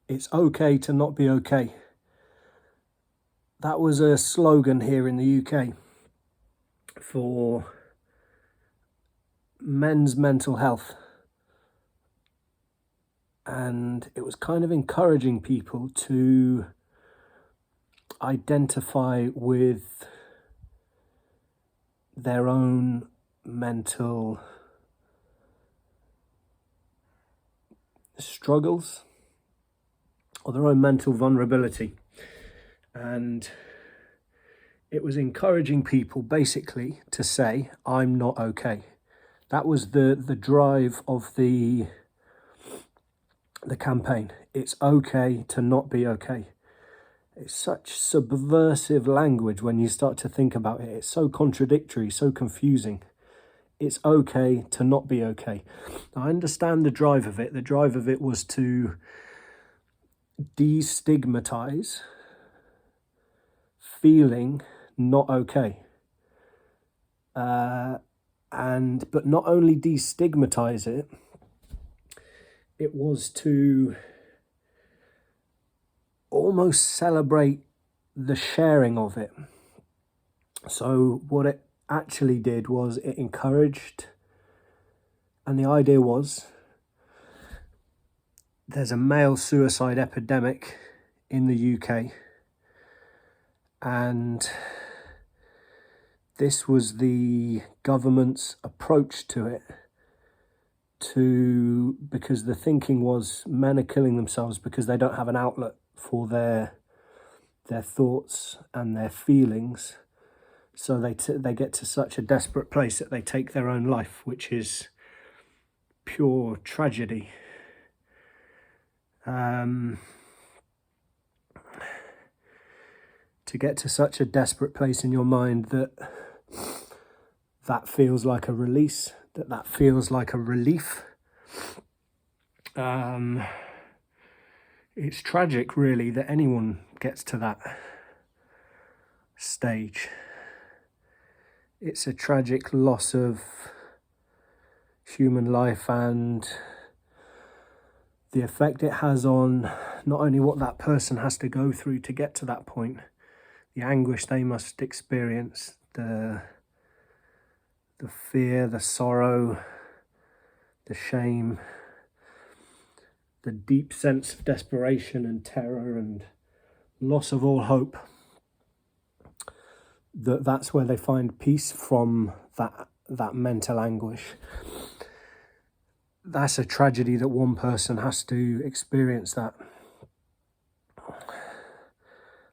It's okay to not be okay. That was a slogan here in the UK for men's mental health. And it was kind of encouraging people to identify with their own mental struggles or their own mental vulnerability. And it was encouraging people basically to say, I'm not okay. That was the drive of the campaign. It's okay to not be okay. It's such subversive language when you start to think about it. It's so contradictory, so confusing. It's okay to not be okay. I understand the drive of it. The drive of it was to destigmatize feeling not okay. But not only destigmatize it, it was to almost celebrate the sharing of it. So what it actually did was it encouraged, and the idea was there's a male suicide epidemic in the UK, and this was the government's approach to it, because the thinking was men are killing themselves because they don't have an outlet for their thoughts and their feelings, so they get to such a desperate place that they take their own life, which is pure tragedy. To get to such a desperate place in your mind that feels like a release, that feels like a relief. It's tragic, really, that anyone gets to that stage. It's a tragic loss of human life and the effect it has on not only what that person has to go through to get to that point, the anguish they must experience, the fear, the sorrow, the shame, the deep sense of desperation and terror and loss of all hope. That's where they find peace from that mental anguish. That's a tragedy that one person has to experience that,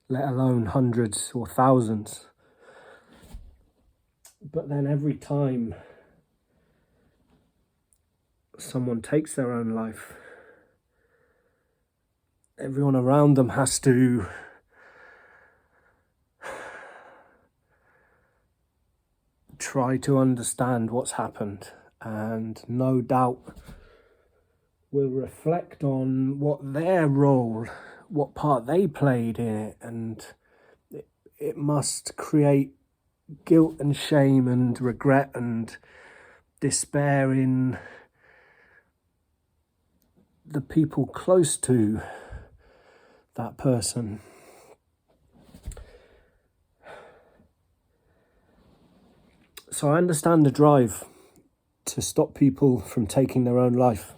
let alone hundreds or thousands. But then every time someone takes their own life, everyone around them has to try to understand what's happened, and no doubt will reflect on what their role, what part they played in it, and it must create guilt and shame and regret and despair in the people close to that person. So I understand the drive to stop people from taking their own life.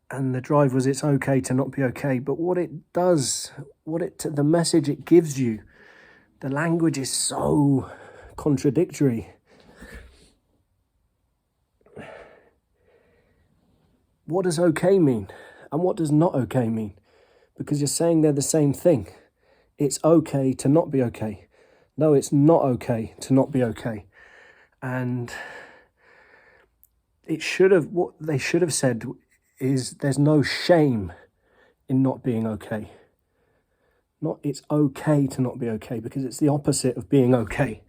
And the drive was, it's okay to not be okay. But what it does, the message it gives you, the language is so contradictory. What does okay mean? And what does not okay mean? Because you're saying they're the same thing. It's okay to not be okay. No, it's not okay to not be okay. And what they should have said is there's no shame in not being okay. Not it's okay to not be okay, because it's the opposite of being okay.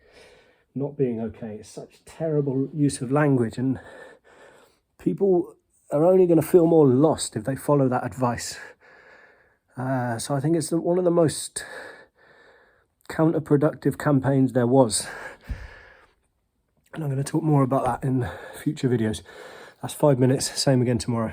Not being okay. It's such terrible use of language, and people are only going to feel more lost if they follow that advice. So I think it's one of the most counterproductive campaigns there was. And I'm going to talk more about that in future videos. That's 5 minutes. Same again tomorrow.